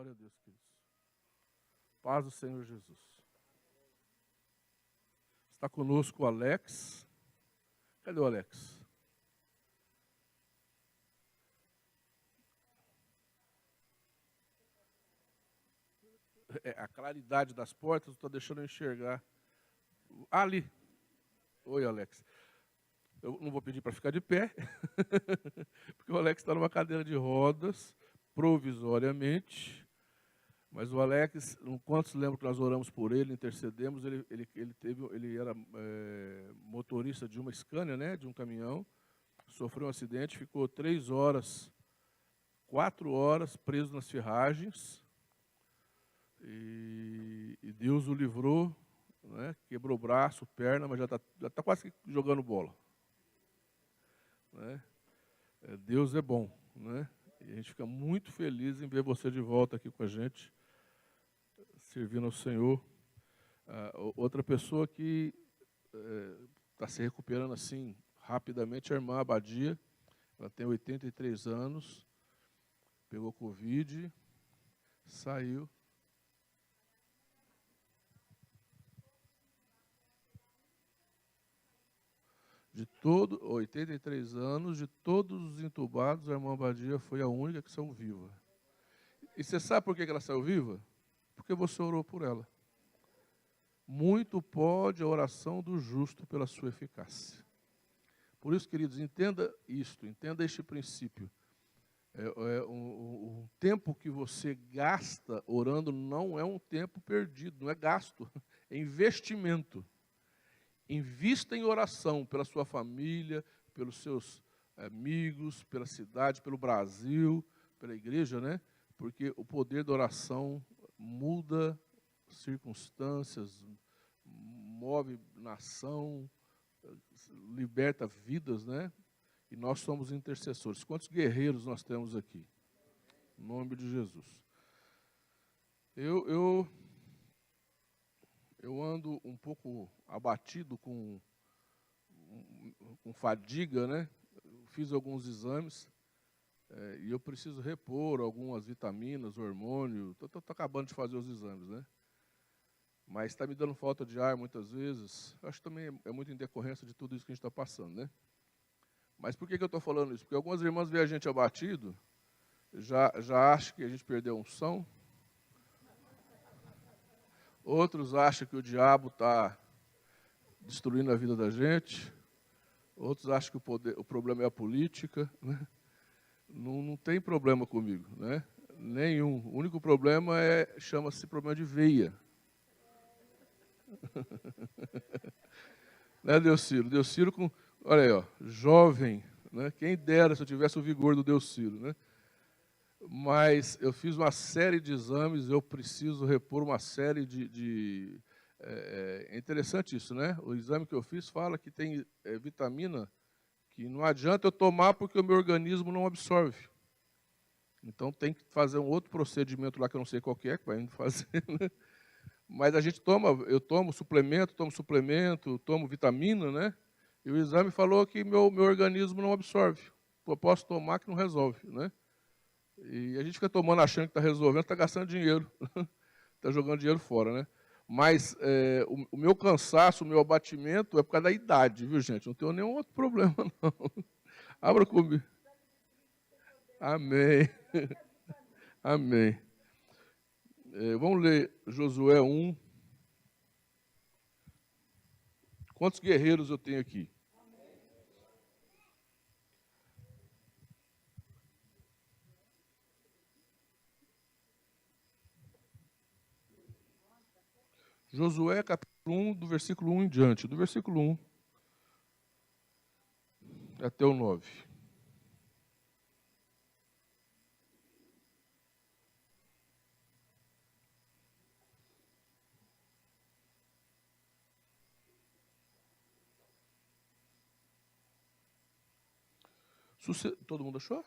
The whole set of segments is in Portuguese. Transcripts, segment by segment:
Glória a Deus, queridos. Paz do Senhor Jesus. Está conosco o Alex. Cadê o Alex? A claridade das portas está deixando eu enxergar. Ali. Oi, Alex. Eu não vou pedir para ficar de pé, porque o Alex está numa cadeira de rodas, provisoriamente. Mas o Alex, quantos lembram que nós oramos por ele, intercedemos, ele era motorista de uma Scania, né, de um caminhão, sofreu um acidente, ficou 3 horas, 4 horas preso nas ferragens, e Deus o livrou, né, quebrou o braço, perna, mas já tá quase jogando bola. Né? Deus é bom, né? E a gente fica muito feliz em ver você de volta aqui com a gente, servindo ao Senhor. Outra pessoa que está se recuperando assim rapidamente é a irmã Abadia. Ela tem 83 anos, pegou Covid, saiu. De 83 anos, de todos os entubados, a irmã Abadia foi a única que saiu viva. E você sabe por que ela saiu viva? Porque você orou por ela. Muito pode a oração do justo pela sua eficácia. Por isso, queridos, entenda isto, entenda este princípio. Um tempo que você gasta orando não é um tempo perdido, não é gasto, é investimento. Invista em oração pela sua família, pelos seus amigos, pela cidade, pelo Brasil, pela igreja, né? Porque o poder da oração muda circunstâncias, move nação, liberta vidas, né? E nós somos intercessores. Quantos guerreiros nós temos aqui? Em nome de Jesus. Eu ando um pouco abatido com fadiga, né? Eu fiz alguns exames e eu preciso repor algumas vitaminas, hormônio. Estou acabando de fazer os exames, né? Mas está me dando falta de ar muitas vezes. Acho que também é muito em decorrência de tudo isso que a gente está passando, né? Mas por que eu estou falando isso? Porque algumas irmãs veem a gente abatido, já acham que a gente perdeu a unção. Outros acham que o diabo está destruindo a vida da gente. Outros acham que o problema é a política. Né? Não tem problema comigo, né? Nenhum. O único problema chama-se problema de veia. Né, Deusciro? Deusciro com, olha aí, ó, jovem, né? Quem dera se eu tivesse o vigor do Deusciro, né? Mas eu fiz uma série de exames, eu preciso repor uma série é interessante isso, né? O exame que eu fiz fala que tem vitamina que não adianta eu tomar porque o meu organismo não absorve. Então tem que fazer um outro procedimento lá que eu não sei qual que vai fazer, né? Mas a gente eu tomo suplemento, tomo vitamina, né? E o exame falou que meu organismo não absorve. Eu posso tomar que não resolve, né? E a gente fica tomando achando que está resolvendo, está gastando dinheiro, está jogando dinheiro fora, né? Mas o meu cansaço, o meu abatimento é por causa da idade, viu, gente? Não tenho nenhum outro problema, não. Abra comigo. Amém. Amém. Vamos ler Josué 1. Quantos guerreiros eu tenho aqui? Josué, capítulo 1, do versículo 1 em diante. Do versículo 1 até o 9. Todo mundo achou?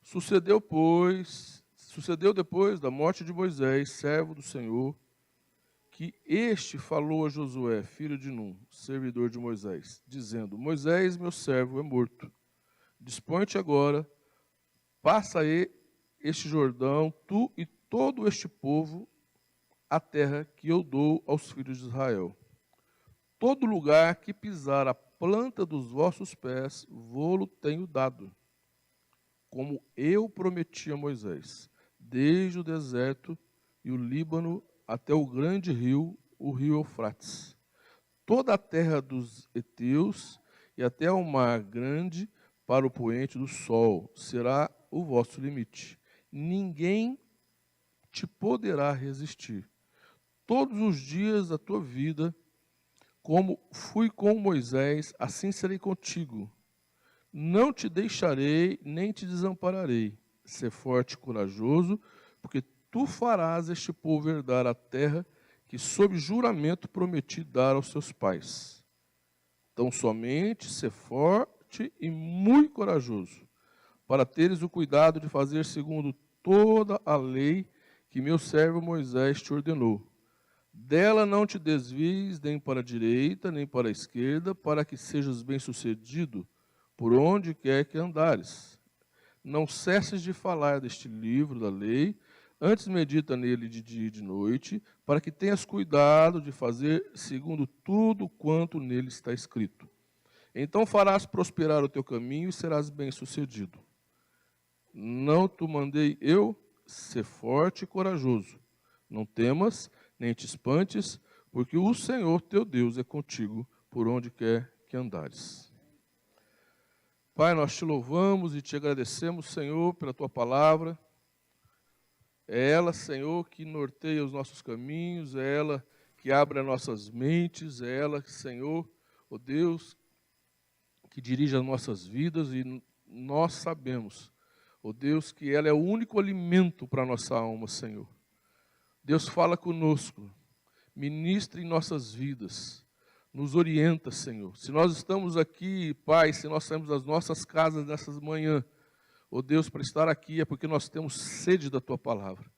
Sucedeu depois da morte de Moisés, servo do Senhor, que este falou a Josué, filho de Num, servidor de Moisés, dizendo: Moisés, meu servo, é morto. Dispõe-te agora, este Jordão, tu e todo este povo, a terra que eu dou aos filhos de Israel. Todo lugar que pisar a planta dos vossos pés, vô-lo tenho dado, como eu prometi a Moisés, desde o deserto e o Líbano até o grande rio, o rio Eufrates. Toda a terra dos heteus e até o mar grande para o poente do sol será o vosso limite. Ninguém te poderá resistir. Todos os dias da tua vida, como fui com Moisés, assim serei contigo. Não te deixarei, nem te desampararei. Sê forte e corajoso, porque tu farás este povo herdar a terra que sob juramento prometi dar aos seus pais. Então somente sê forte e muito corajoso, para teres o cuidado de fazer segundo toda a lei que meu servo Moisés te ordenou. Dela não te desvies nem para a direita, nem para a esquerda, para que sejas bem-sucedido por onde quer que andares. Não cesses de falar deste livro da lei, antes medita nele de dia e de noite, para que tenhas cuidado de fazer segundo tudo quanto nele está escrito. Então farás prosperar o teu caminho e serás bem-sucedido. Não te mandei eu? Ser forte e corajoso. Não temas, nem te espantes, porque o Senhor teu Deus é contigo por onde quer que andares. Pai, nós te louvamos e te agradecemos, Senhor, pela tua palavra. É ela, Senhor, que norteia os nossos caminhos, é ela que abre as nossas mentes, é ela, Senhor, ó Deus, que dirige as nossas vidas, e nós sabemos, ó Deus, que ela é o único alimento para a nossa alma, Senhor. Deus, fala conosco, ministra em nossas vidas, nos orienta, Senhor. Se nós estamos aqui, Pai, se nós saímos das nossas casas nessas manhãs, ó Deus, para estar aqui é porque nós temos sede da Tua palavra.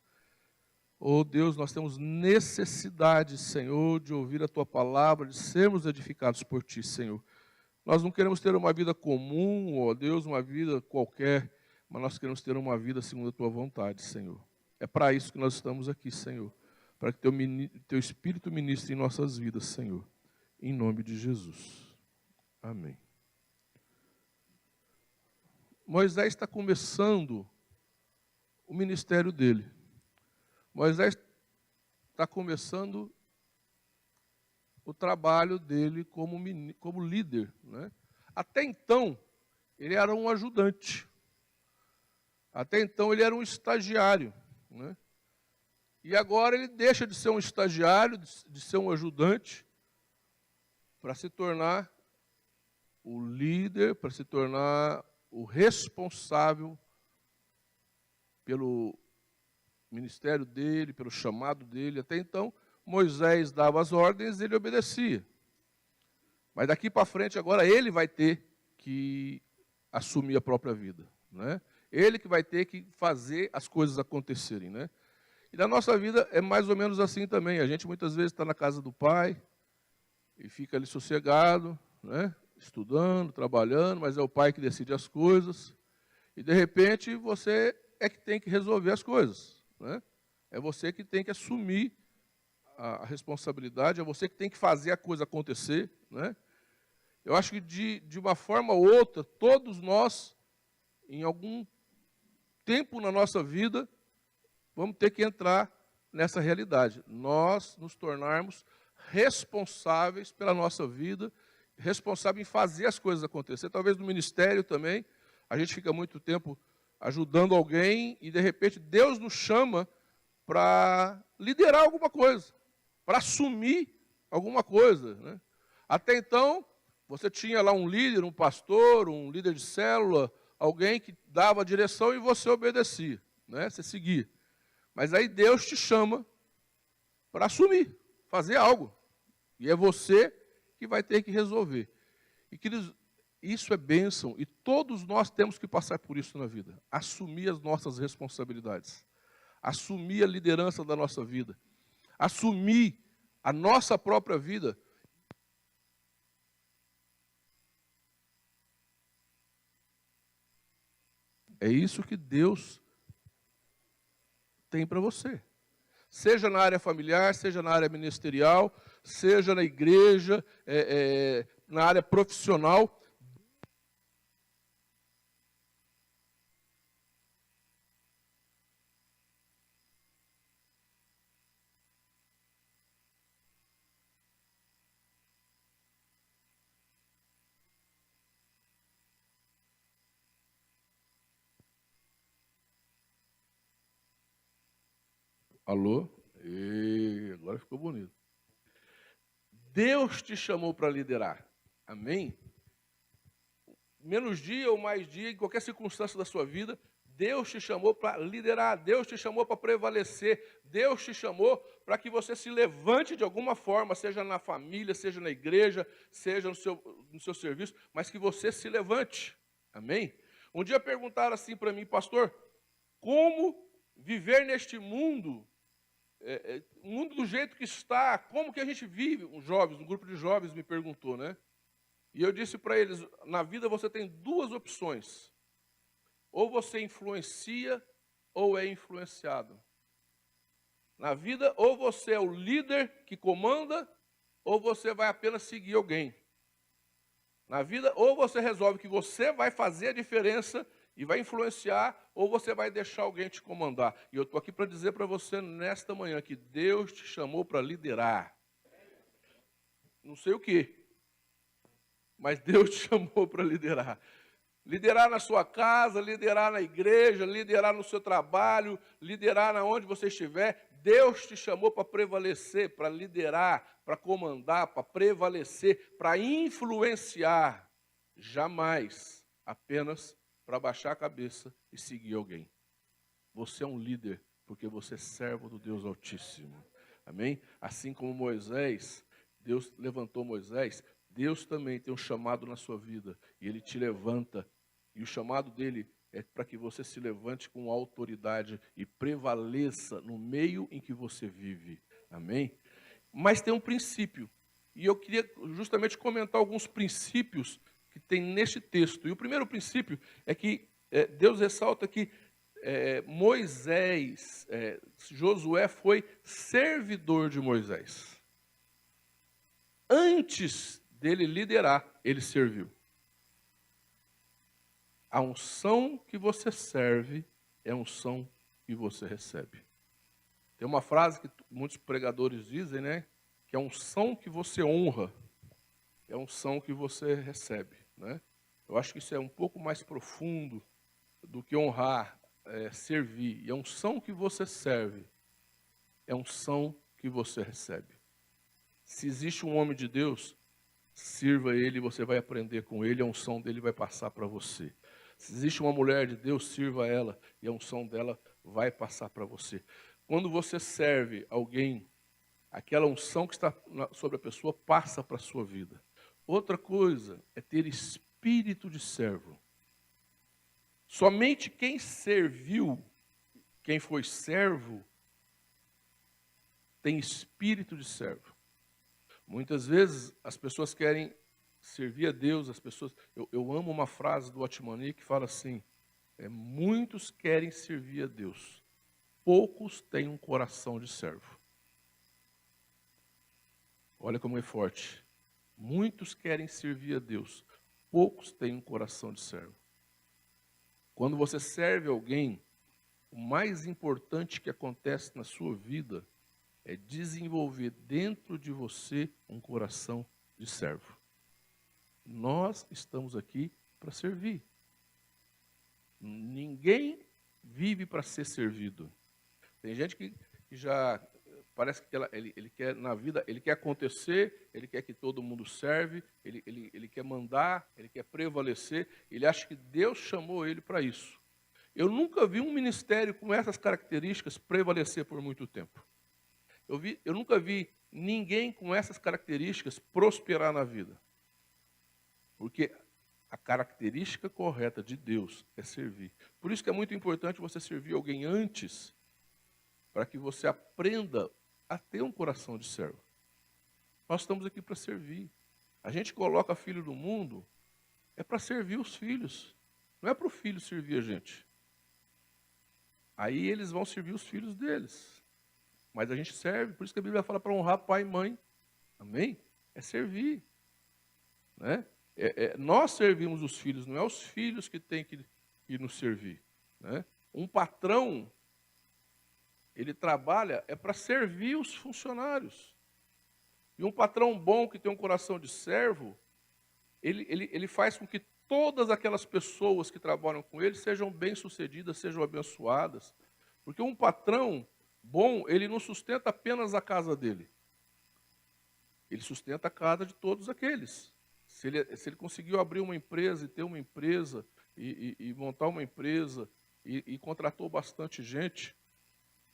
Ó Deus, nós temos necessidade, Senhor, de ouvir a Tua palavra, de sermos edificados por Ti, Senhor. Nós não queremos ter uma vida comum, ó Deus, uma vida qualquer, mas nós queremos ter uma vida segundo a Tua vontade, Senhor. É para isso que nós estamos aqui, Senhor, para que Teu Espírito ministre em nossas vidas, Senhor. Em nome de Jesus. Amém. Moisés está começando o ministério dele. Moisés está começando o trabalho dele como líder, né? Até então, ele era um ajudante. Até então, ele era um estagiário, né? E agora ele deixa de ser um estagiário, de ser um ajudante, para se tornar o líder, para se tornar o responsável pelo ministério dele, pelo chamado dele. Até então, Moisés dava as ordens e ele obedecia. Mas daqui para frente, agora, ele vai ter que assumir a própria vida, né? Ele que vai ter que fazer as coisas acontecerem, né? E na nossa vida é mais ou menos assim também. A gente muitas vezes está na casa do pai e fica ali sossegado, né? Estudando, trabalhando, mas é o pai que decide as coisas. E, de repente, você é que tem que resolver as coisas, né? É você que tem que assumir a responsabilidade, é você que tem que fazer a coisa acontecer, né? Eu acho que, de uma forma ou outra, todos nós, em algum tempo na nossa vida, vamos ter que entrar nessa realidade. Nós nos tornarmos responsáveis pela nossa vida, responsáveis em fazer as coisas acontecer. Talvez no ministério também, a gente fica muito tempo ajudando alguém e, de repente, Deus nos chama para liderar alguma coisa, para assumir alguma coisa, né? Até então, você tinha lá um líder, um pastor, um líder de célula, alguém que dava a direção e você obedecia, né? Você seguia. Mas aí Deus te chama para assumir, fazer algo. E é você que vai ter que resolver. E, queridos, isso é bênção, e todos nós temos que passar por isso na vida. Assumir as nossas responsabilidades. Assumir a liderança da nossa vida. Assumir a nossa própria vida. É isso que Deus tem para você. Seja na área familiar, seja na área ministerial, seja na igreja, na área profissional. Alô? Agora ficou bonito. Deus te chamou para liderar. Amém? Menos dia ou mais dia, em qualquer circunstância da sua vida, Deus te chamou para liderar, Deus te chamou para prevalecer, Deus te chamou para que você se levante de alguma forma, seja na família, seja na igreja, seja no seu serviço, mas que você se levante. Amém? Um dia perguntaram assim para mim, pastor, como viver neste mundo, o mundo do jeito que está, como que a gente vive? Um grupo de jovens me perguntou, né? E eu disse para eles, na vida você tem duas opções. Ou você influencia, ou é influenciado. Na vida, ou você é o líder que comanda, ou você vai apenas seguir alguém. Na vida, ou você resolve que você vai fazer a diferença e vai influenciar, ou você vai deixar alguém te comandar. E eu estou aqui para dizer para você nesta manhã que Deus te chamou para liderar. Não sei o quê, mas Deus te chamou para liderar. Liderar na sua casa, liderar na igreja, liderar no seu trabalho, liderar na onde você estiver. Deus te chamou para prevalecer, para liderar, para comandar, para prevalecer, para influenciar. Jamais apenas para baixar a cabeça e seguir alguém. Você é um líder porque você é servo do Deus Altíssimo. Amém? Assim como Moisés, Deus levantou Moisés, Deus também tem um chamado na sua vida e Ele te levanta. E o chamado dele é para que você se levante com autoridade e prevaleça no meio em que você vive. Amém? Mas tem um princípio. E eu queria justamente comentar alguns princípios que tem neste texto. E o primeiro princípio é que Deus ressalta que Josué foi servidor de Moisés. Antes dele liderar, ele serviu. A unção que você serve é a unção que você recebe. Tem uma frase que muitos pregadores dizem, né? Que a unção que você honra é a unção que você recebe, né? Eu acho que isso é um pouco mais profundo do que honrar, servir. E a unção que você serve é a unção que você recebe. Se existe um homem de Deus, sirva ele, você vai aprender com ele, a unção dele vai passar para você. Se existe uma mulher de Deus, sirva ela e a unção dela vai passar para você. Quando você serve alguém, aquela unção que está sobre a pessoa passa para a sua vida. Outra coisa é ter espírito de servo. Somente quem serviu, quem foi servo, tem espírito de servo. Muitas vezes as pessoas querem servir a Deus, as pessoas. Eu amo uma frase do Otmani que fala assim: muitos querem servir a Deus, poucos têm um coração de servo. Olha como é forte. Muitos querem servir a Deus, poucos têm um coração de servo. Quando você serve alguém, o mais importante que acontece na sua vida é desenvolver dentro de você um coração de servo. Nós estamos aqui para servir. Ninguém vive para ser servido. Tem gente que já parece que ele quer na vida, ele quer acontecer, ele quer que todo mundo serve, ele quer mandar, ele quer prevalecer, ele acha que Deus chamou ele para isso. Eu nunca vi um ministério com essas características prevalecer por muito tempo. Eu nunca vi ninguém com essas características prosperar na vida. Porque a característica correta de Deus é servir. Por isso que é muito importante você servir alguém antes, para que você aprenda a ter um coração de servo. Nós estamos aqui para servir. A gente coloca filho no mundo, é para servir os filhos. Não é para o filho servir a gente. Aí eles vão servir os filhos deles. Mas a gente serve, por isso que a Bíblia fala para honrar pai e mãe. Amém? É servir. Né? Nós servimos os filhos, não é os filhos que têm que nos servir. Né? Um patrão, ele trabalha para servir os funcionários. E um patrão bom que tem um coração de servo, ele faz com que todas aquelas pessoas que trabalham com ele sejam bem-sucedidas, sejam abençoadas. Porque um patrão bom, ele não sustenta apenas a casa dele. Ele sustenta a casa de todos aqueles. Se ele conseguiu abrir uma empresa e ter uma empresa, e montar uma empresa, e contratou bastante gente,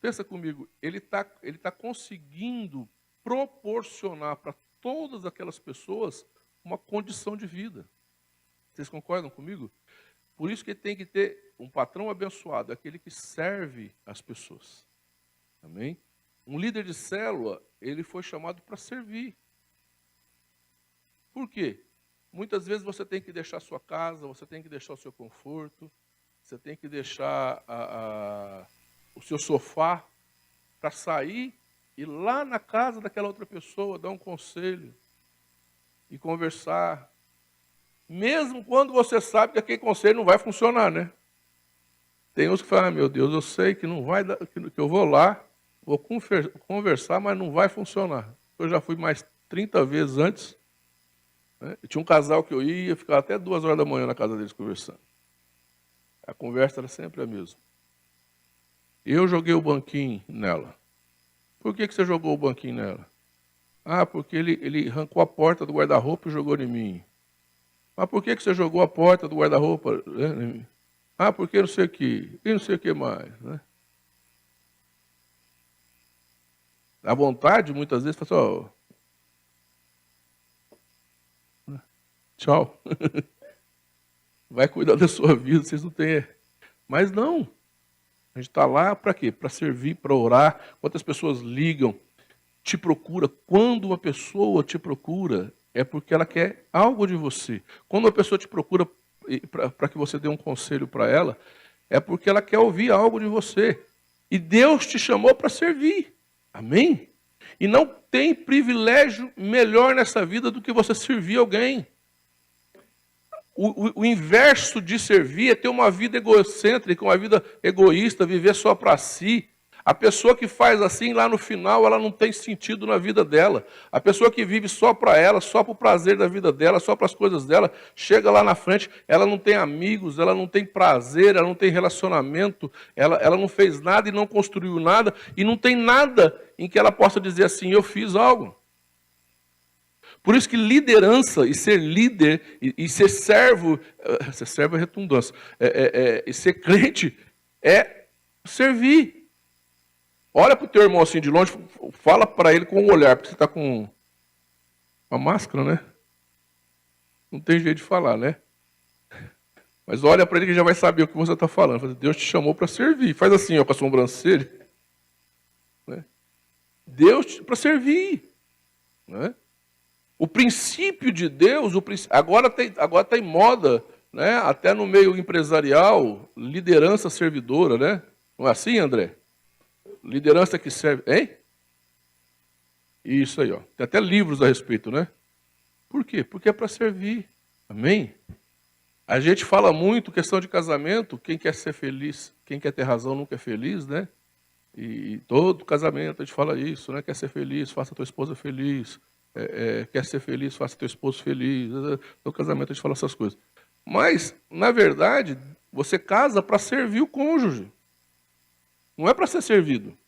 pensa comigo, ele tá conseguindo proporcionar para todas aquelas pessoas uma condição de vida. Vocês concordam comigo? Por isso que tem que ter um patrão abençoado, aquele que serve as pessoas. Amém? Um líder de célula, ele foi chamado para servir. Por quê? Muitas vezes você tem que deixar a sua casa, você tem que deixar o seu conforto, você tem que deixar o seu sofá para sair e ir lá na casa daquela outra pessoa, dar um conselho e conversar. Mesmo quando você sabe que aquele conselho não vai funcionar, né? Tem uns que falam, meu Deus, eu sei que não vai dar, que eu vou lá, vou conversar, mas não vai funcionar. Eu já fui mais 30 vezes antes. Né? Tinha um casal que eu ia, ficava até 2 horas da manhã na casa deles conversando. A conversa era sempre a mesma. Eu joguei o banquinho nela. Por que você jogou o banquinho nela? Ah, porque ele arrancou a porta do guarda-roupa e jogou em mim. Mas por que você jogou a porta do guarda-roupa em mim? Ah, porque não sei o que, e não sei o que mais. Né? A vontade, muitas vezes, fala assim, tchau. Vai cuidar da sua vida, vocês não têm. Mas não. A gente está lá para quê? Para servir, para orar. Quantas pessoas ligam, te procura? Quando uma pessoa te procura, é porque ela quer algo de você. Quando uma pessoa te procura para que você dê um conselho para ela, é porque ela quer ouvir algo de você. E Deus te chamou para servir. Amém? E não tem privilégio melhor nessa vida do que você servir alguém. O inverso de servir é ter uma vida egocêntrica, uma vida egoísta, viver só para si. A pessoa que faz assim, lá no final, ela não tem sentido na vida dela. A pessoa que vive só para ela, só para o prazer da vida dela, só para as coisas dela, chega lá na frente, ela não tem amigos, ela não tem prazer, ela não tem relacionamento, ela não fez nada e não construiu nada, e não tem nada em que ela possa dizer assim, eu fiz algo. Por isso que liderança, e ser líder, e ser servo é redundância, e ser crente é servir. Olha para o teu irmão assim de longe, fala para ele com um olhar, porque você está com uma máscara, né? Não tem jeito de falar, né? Mas olha para ele que já vai saber o que você está falando. Deus te chamou para servir. Faz assim, ó, com a sobrancelha. Né? Deus para servir. Né? O princípio de Deus, agora está em moda, né? Até no meio empresarial, liderança servidora, né? Não é assim, André? Liderança que serve, hein? Isso aí, ó. Tem até livros a respeito, né? Por quê? Porque é para servir. Amém? A gente fala muito questão de casamento, quem quer ser feliz, quem quer ter razão nunca é feliz, né? E todo casamento a gente fala isso, né? Quer ser feliz, faça a tua esposa feliz. Quer ser feliz, faça teu esposo feliz. No casamento a gente fala essas coisas. Mas, na verdade, você casa para servir o cônjuge. Não é para ser servido.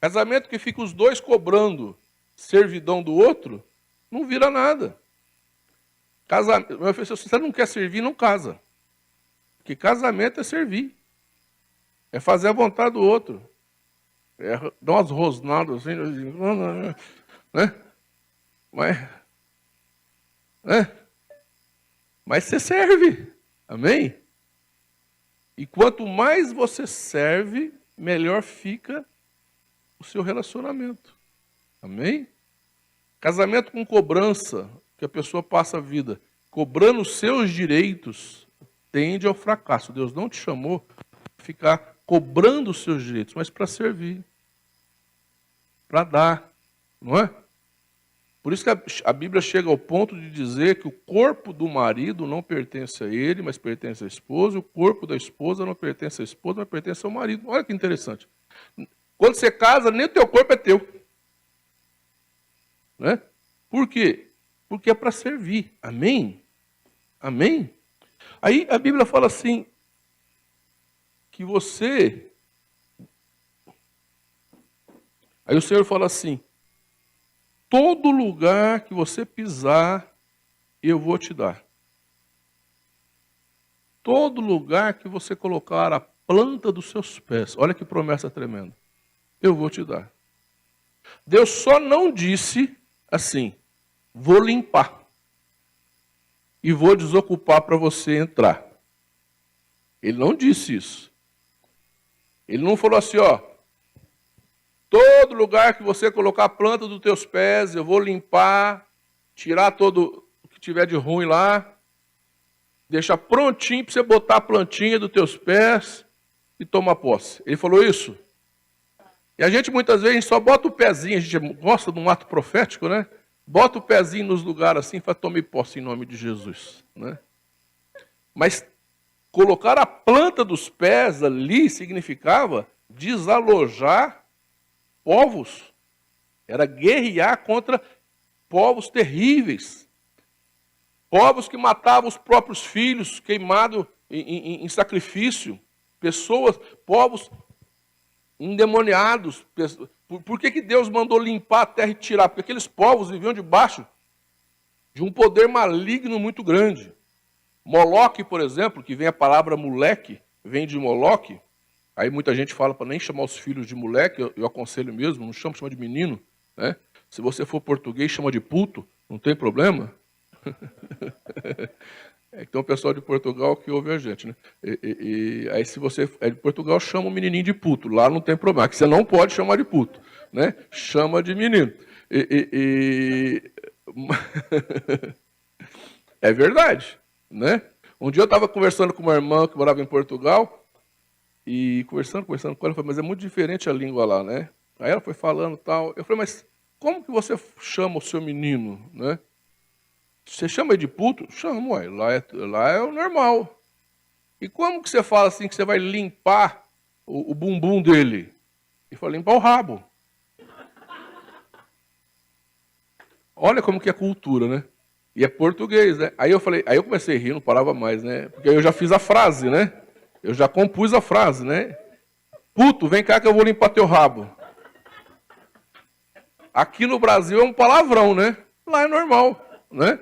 Casamento que fica os dois cobrando servidão do outro, não vira nada. Se você não quer servir, não casa. Porque casamento é servir. É fazer a vontade do outro. É dar umas rosnadas assim, né? Mas você serve. Amém? E quanto mais você serve, melhor fica o seu relacionamento. Amém? Casamento com cobrança, que a pessoa passa a vida cobrando os seus direitos, tende ao fracasso. Deus não te chamou ficar cobrando os seus direitos, mas para servir, para dar, não é? Por isso que a Bíblia chega ao ponto de dizer que o corpo do marido não pertence a ele, mas pertence à esposa, e o corpo da esposa não pertence à esposa, mas pertence ao marido. Olha que interessante. Quando você casa, nem o teu corpo é teu. Né? Por quê? Porque é para servir. Amém? Amém? Aí a Bíblia fala assim, que você... Aí o Senhor fala assim, todo lugar que você pisar, eu vou te dar. Todo lugar que você colocar a planta dos seus pés, olha que promessa tremenda, eu vou te dar. Deus só não disse assim, vou limpar e vou desocupar para você entrar. Ele não disse isso. Ele não falou assim, ó, todo lugar que você colocar a planta dos teus pés, eu vou limpar, tirar todo o que tiver de ruim lá, deixar prontinho para você botar a plantinha dos teus pés e tomar posse. Ele falou isso? E a gente muitas vezes só bota o pezinho, a gente gosta de um ato profético, né? Bota o pezinho nos lugares assim para tomar posse em nome de Jesus, né? Mas colocar a planta dos pés ali significava desalojar povos. Era guerrear contra povos terríveis. Povos que matavam os próprios filhos, queimados em sacrifício. Pessoas, povos endemoniados. Por que Deus mandou limpar a terra e tirar? Porque aqueles povos viviam debaixo de um poder maligno muito grande. Moloque, por exemplo, que vem a palavra moleque, vem de Moloque. Aí muita gente fala para nem chamar os filhos de moleque, eu aconselho mesmo, não chama de menino. Né? Se você for português, chama de puto, não tem problema. É que tem um pessoal de Portugal que ouve a gente, né? Aí se você é de Portugal, chama o menininho de puto. Lá não tem problema, que você não pode chamar de puto, né? Chama de menino. É verdade, né? Um dia eu estava conversando com uma irmã que morava em Portugal e conversando com ela, eu falei, mas é muito diferente a língua lá, né? Aí ela foi falando tal. Eu falei, mas como que você chama o seu menino, né? Você chama ele de puto? Chama, ué. Lá é o normal. E como que você fala assim que você vai limpar o bumbum dele? Ele fala, limpar o rabo. Olha como que é cultura, né? E é português, né? Aí eu comecei a rir, não parava mais, né? Porque aí eu já fiz a frase, né? Eu já compus a frase, né? Puto, vem cá que eu vou limpar teu rabo. Aqui no Brasil é um palavrão, né? Lá é normal, né?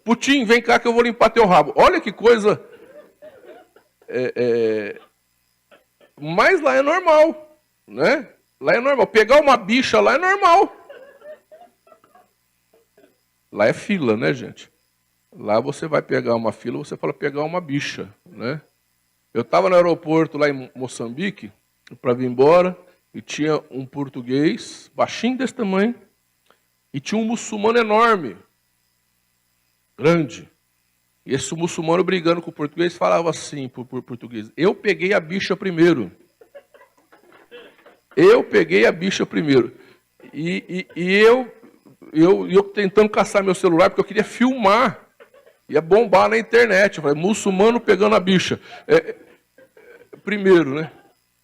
Putinho, vem cá que eu vou limpar teu rabo. Olha que coisa. Mas lá é normal, né? Lá é normal. Pegar uma bicha lá é normal. Lá é fila, né, gente? Lá você vai pegar uma fila, você fala pegar uma bicha, né? Eu estava no aeroporto lá em Moçambique, para vir embora, e tinha um português, baixinho desse tamanho, e tinha um muçulmano enorme, grande. E esse muçulmano brigando com o português falava assim por português, eu peguei a bicha primeiro. Eu peguei a bicha primeiro. E eu tentando caçar meu celular, porque eu queria filmar. Ia bombar na internet. Eu falei, muçulmano pegando a bicha. Primeiro, né?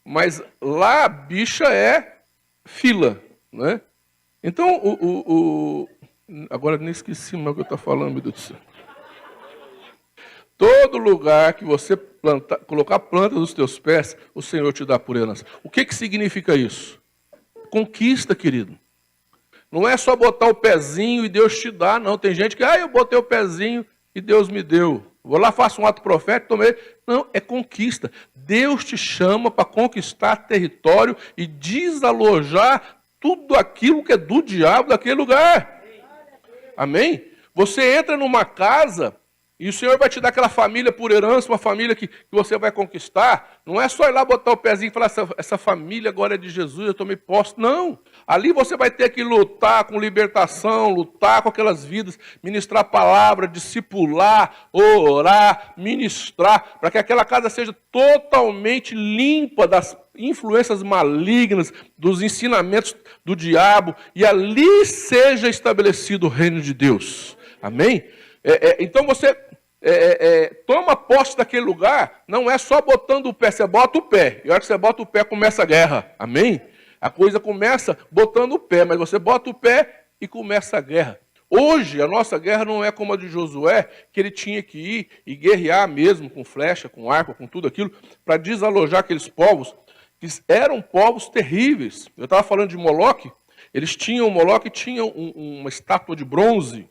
Mas lá a bicha é fila, né? Então, agora nem esqueci mais o que eu estou falando, meu Deus do céu. Todo lugar que você colocar a planta dos teus pés, o Senhor te dá por herança. O que significa isso? Conquista, querido. Não é só botar o pezinho e Deus te dá, não. Tem gente que, eu botei o pezinho e Deus me deu. Vou lá, faço um ato profético, tomei. Não, é conquista. Deus te chama para conquistar território e desalojar tudo aquilo que é do diabo daquele lugar. Amém? Você entra numa casa E o Senhor vai te dar aquela família por herança, uma família que você vai conquistar. Não é só ir lá botar o pezinho e falar, essa família agora é de Jesus, eu tomei posse. Não. Ali você vai ter que lutar com libertação, lutar com aquelas vidas, ministrar a palavra, discipular, orar, ministrar, para que aquela casa seja totalmente limpa das influências malignas, dos ensinamentos do diabo, e ali seja estabelecido o reino de Deus. Amém? Então você toma posse daquele lugar, não é só botando o pé, você bota o pé, e a hora que você bota o pé começa a guerra. Amém? A coisa começa botando o pé, mas você bota o pé e começa a guerra. Hoje, a nossa guerra não é como a de Josué, que ele tinha que ir e guerrear mesmo, com flecha, com arco, com tudo aquilo, para desalojar aqueles povos, que eram povos terríveis. Eu estava falando de Moloque, Moloque tinha uma estátua de bronze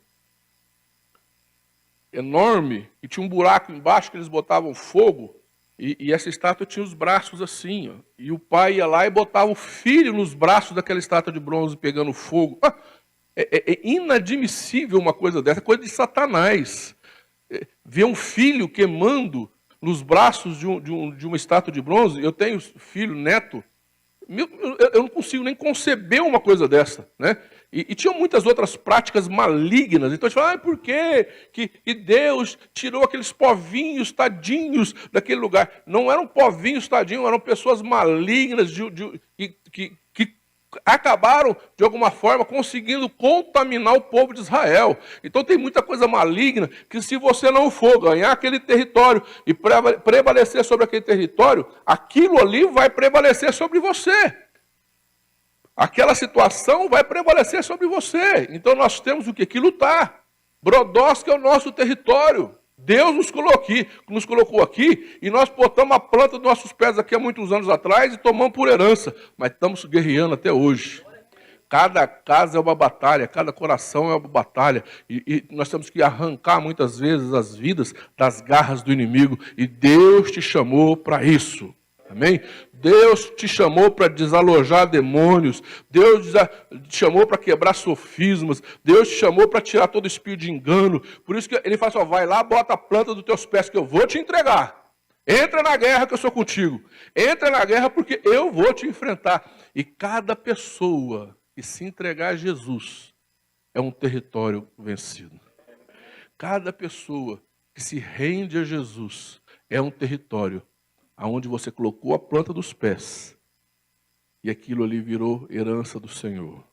enorme, e tinha um buraco embaixo que eles botavam fogo, e essa estátua tinha os braços assim, ó, e o pai ia lá e botava o filho nos braços daquela estátua de bronze pegando fogo. É inadmissível uma coisa dessa, é coisa de Satanás. Ver um filho queimando nos braços de uma estátua de bronze. Eu tenho filho, neto, eu não consigo nem conceber uma coisa dessa, né? E tinham muitas outras práticas malignas. Então a gente fala, por que Deus tirou aqueles povinhos tadinhos daquele lugar? Não eram povinhos tadinhos, eram pessoas malignas que acabaram, de alguma forma, conseguindo contaminar o povo de Israel. Então tem muita coisa maligna que, se você não for ganhar aquele território e prevalecer sobre aquele território, aquilo ali vai prevalecer sobre você. Aquela situação vai prevalecer sobre você. Então nós temos o que lutar. Brodowski é o nosso território. Deus nos colocou aqui e nós botamos a planta dos nossos pés aqui há muitos anos atrás e tomamos por herança. Mas estamos guerreando até hoje. Cada casa é uma batalha, cada coração é uma batalha. E nós temos que arrancar muitas vezes as vidas das garras do inimigo. E Deus te chamou para isso. Amém? Deus te chamou para desalojar demônios. Deus te chamou para quebrar sofismas. Deus te chamou para tirar todo espírito de engano. Por isso que ele fala assim, vai lá, bota a planta dos teus pés que eu vou te entregar. Entra na guerra que eu sou contigo. Entra na guerra porque eu vou te enfrentar. E cada pessoa que se entregar a Jesus é um território vencido. Cada pessoa que se rende a Jesus é um território aonde você colocou a planta dos pés, e aquilo ali virou herança do Senhor.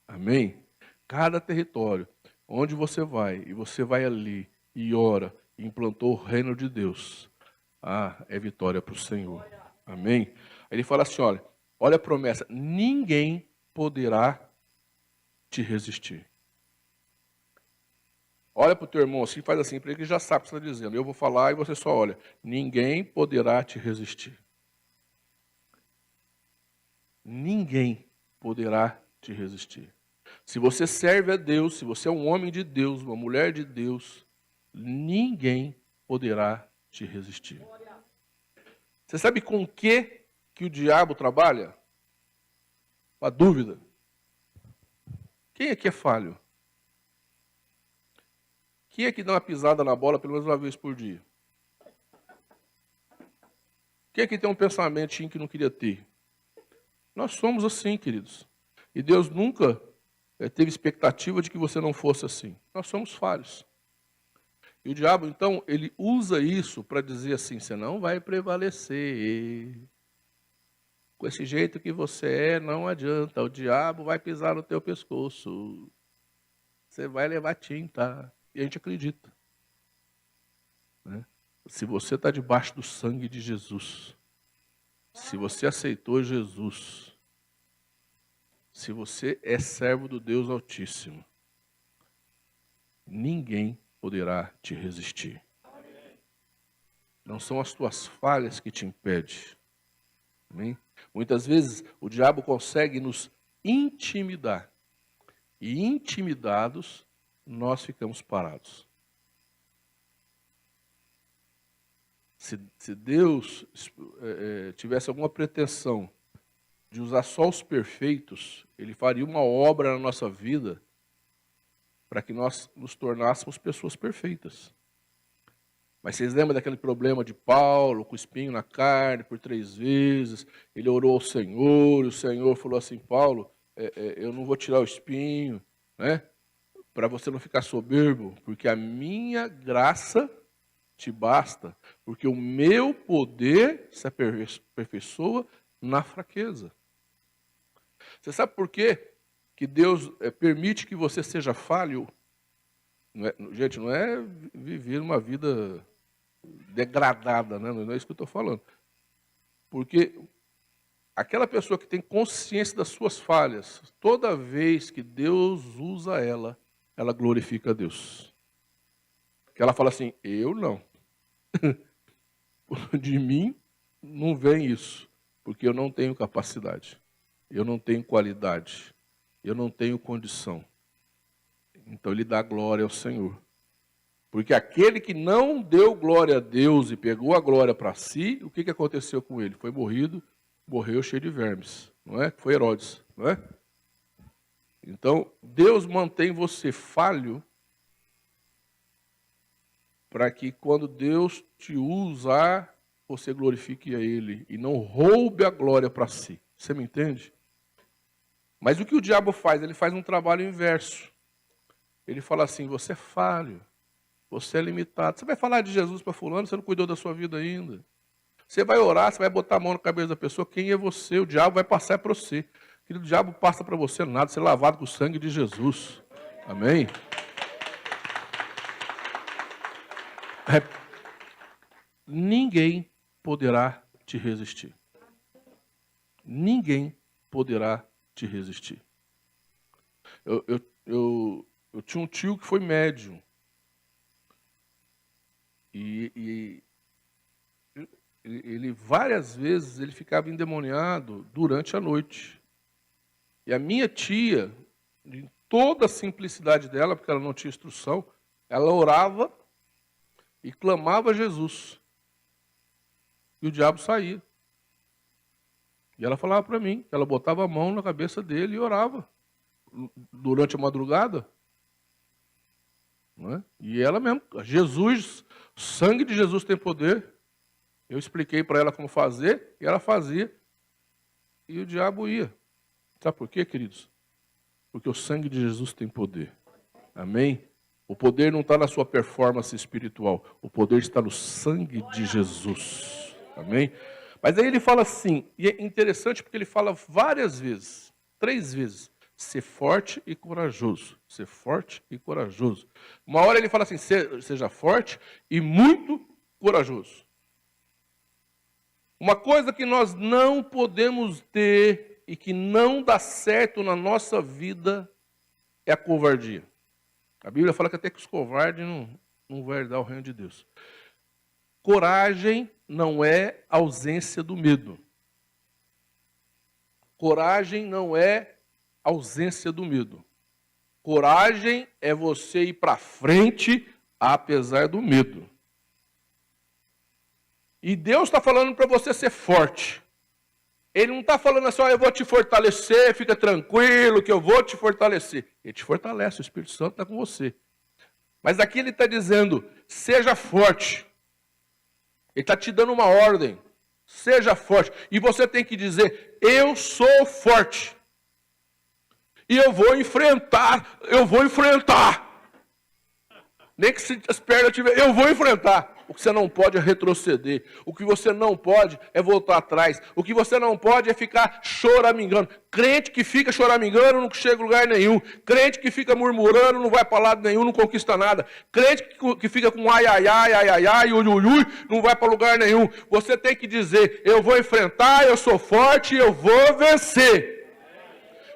Amém? Cada território, onde você vai, e você vai ali, e ora, e implantou o reino de Deus, é vitória para o Senhor. Amém? Aí ele fala assim, olha a promessa, ninguém poderá te resistir. Olha para o teu irmão assim, faz assim, para ele que já sabe o que você está dizendo. Eu vou falar e você só olha. Ninguém poderá te resistir. Ninguém poderá te resistir. Se você serve a Deus, se você é um homem de Deus, uma mulher de Deus, ninguém poderá te resistir. Você sabe com que o diabo trabalha? Com a dúvida. Quem aqui é falho? Quem é que dá uma pisada na bola pelo menos uma vez por dia? Quem é que tem um pensamentinho que não queria ter? Nós somos assim, queridos. E Deus nunca teve expectativa de que você não fosse assim. Nós somos falhos. E o diabo, então, ele usa isso para dizer assim, você não vai prevalecer. Com esse jeito que você é, não adianta. O diabo vai pisar no teu pescoço. Você vai levar tinta. E a gente acredita. Né? Se você está debaixo do sangue de Jesus, se você aceitou Jesus, se você é servo do Deus Altíssimo, ninguém poderá te resistir. Não são as tuas falhas que te impedem. Amém? Muitas vezes o diabo consegue nos intimidar. E intimidados, nós ficamos parados. Se Deus tivesse alguma pretensão de usar só os perfeitos, Ele faria uma obra na nossa vida para que nós nos tornássemos pessoas perfeitas. Mas vocês lembram daquele problema de Paulo, com o espinho na carne, por 3 vezes? Ele orou ao Senhor, e o Senhor falou assim, Paulo, eu não vou tirar o espinho, né? Para você não ficar soberbo, porque a minha graça te basta, porque o meu poder se aperfeiçoa na fraqueza. Você sabe por quê que Deus permite que você seja falho? Gente, não é viver uma vida degradada, né? Não é isso que eu estou falando. Porque aquela pessoa que tem consciência das suas falhas, toda vez que Deus usa ela, ela glorifica a Deus. Que ela fala assim, eu não. De mim não vem isso, porque eu não tenho capacidade, eu não tenho qualidade, eu não tenho condição. Então ele dá glória ao Senhor. Porque aquele que não deu glória a Deus e pegou a glória para si, o que aconteceu com ele? Foi morreu cheio de vermes, não é? Foi Herodes, não é? Então, Deus mantém você falho para que quando Deus te usar, você glorifique a Ele e não roube a glória para si. Você me entende? Mas o que o diabo faz? Ele faz um trabalho inverso. Ele fala assim, você é falho. Você é limitado. Você vai falar de Jesus para fulano, você não cuidou da sua vida ainda. Você vai orar, você vai botar a mão na cabeça da pessoa, quem é você? O diabo vai passar para você. O diabo passa para você nada, você é lavado com o sangue de Jesus. Amém? Ninguém poderá te resistir. Ninguém poderá te resistir. Eu tinha um tio que foi médium. E ele várias vezes ele ficava endemoniado durante a noite. E a minha tia, em toda a simplicidade dela, porque ela não tinha instrução, ela orava e clamava a Jesus. E o diabo saía. E ela falava para mim, que ela botava a mão na cabeça dele e orava durante a madrugada. Não é? E ela mesmo, Jesus, o sangue de Jesus tem poder. Eu expliquei para ela como fazer, e ela fazia, e o diabo ia. Sabe por quê, queridos? Porque o sangue de Jesus tem poder. Amém? O poder não está na sua performance espiritual, o poder está no sangue de Jesus. Amém? Mas aí ele fala assim, e é interessante porque ele fala várias vezes, 3 vezes, ser forte e corajoso. Ser forte e corajoso. Uma hora ele fala assim, seja forte e muito corajoso. Uma coisa que nós não podemos ter e que não dá certo na nossa vida é a covardia. A Bíblia fala que até que os covardes não vão herdar o reino de Deus. Coragem não é ausência do medo. Coragem não é ausência do medo. Coragem é você ir para frente apesar do medo. E Deus está falando para você ser forte. Ele não está falando assim, eu vou te fortalecer, fica tranquilo que eu vou te fortalecer. Ele te fortalece, o Espírito Santo está com você. Mas aqui ele está dizendo, seja forte. Ele está te dando uma ordem, seja forte. E você tem que dizer, eu sou forte. E eu vou enfrentar. Nem que se as pernas tiver, eu vou enfrentar. O que você não pode é retroceder. O que você não pode é voltar atrás. O que você não pode é ficar choramingando. Crente que fica choramingando não chega a lugar nenhum. Crente que fica murmurando não vai para lado nenhum, não conquista nada. Crente que fica com ai, ai, ai, ai, ai, ai, ui, ui, ui, não vai para lugar nenhum. Você tem que dizer, eu vou enfrentar, eu sou forte, eu vou vencer.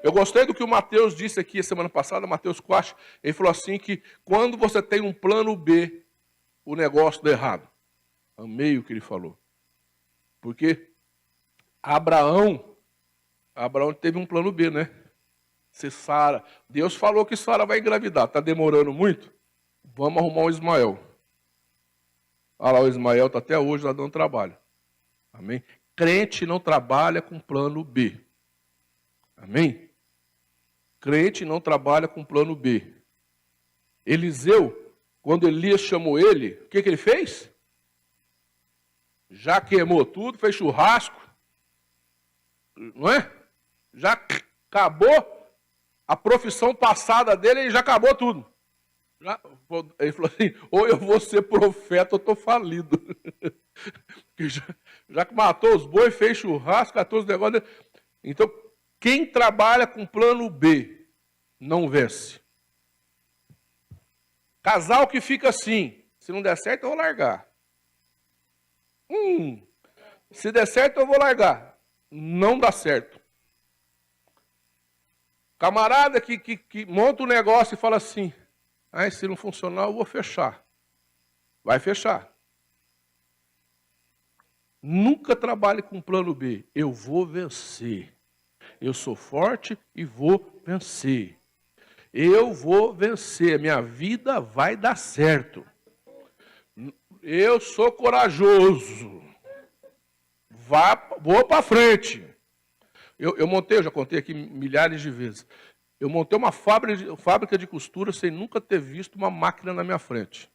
Eu gostei do que o Mateus disse aqui semana passada, Mateus 4, ele falou assim que quando você tem um plano B, o negócio dá errado. Amei o que ele falou. Porque Abraão teve um plano B, né? Se Sara, Deus falou que Sara vai engravidar, está demorando muito? Vamos arrumar um Ismael. Olha lá, o Ismael está até hoje lá dando trabalho. Amém? Crente não trabalha com plano B. Amém? Crente não trabalha com plano B. Eliseu, quando Elias chamou ele, o que ele fez? Já queimou tudo, fez churrasco, não é? Já acabou a profissão passada dele, ele já acabou tudo. Ele falou assim, ou eu vou ser profeta ou estou falido. já que matou os bois, fez churrasco, catou os negócios. Então, quem trabalha com plano B não vence. Casal que fica assim, se não der certo eu vou largar. Se der certo eu vou largar. Não dá certo. Camarada que monta um negócio e fala assim, se não funcionar eu vou fechar. Vai fechar. Nunca trabalhe com plano B. Eu vou vencer. Eu sou forte e vou vencer. Eu vou vencer. Minha vida vai dar certo. Eu sou corajoso. Vou para frente. Eu já contei aqui milhares de vezes. Eu montei uma fábrica de costura sem nunca ter visto uma máquina na minha frente.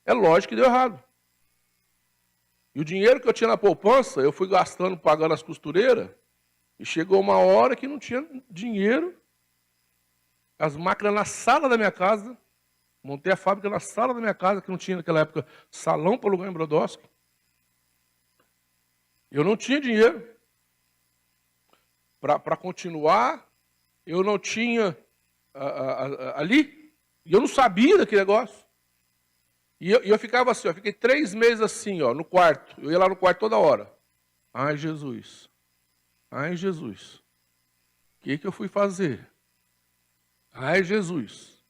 É lógico que deu errado. E o dinheiro que eu tinha na poupança, eu fui gastando, pagando as costureiras, e chegou uma hora que não tinha dinheiro. As máquinas na sala da minha casa, montei a fábrica na sala da minha casa, que não tinha naquela época salão para alugar em Brodowski. Eu não tinha dinheiro para continuar, eu não tinha ali, e eu não sabia daquele negócio. E eu ficava assim, fiquei 3 meses assim, no quarto. Eu ia lá no quarto toda hora. Ai, Jesus. Ai, Jesus. O que eu fui fazer? Ai, Jesus.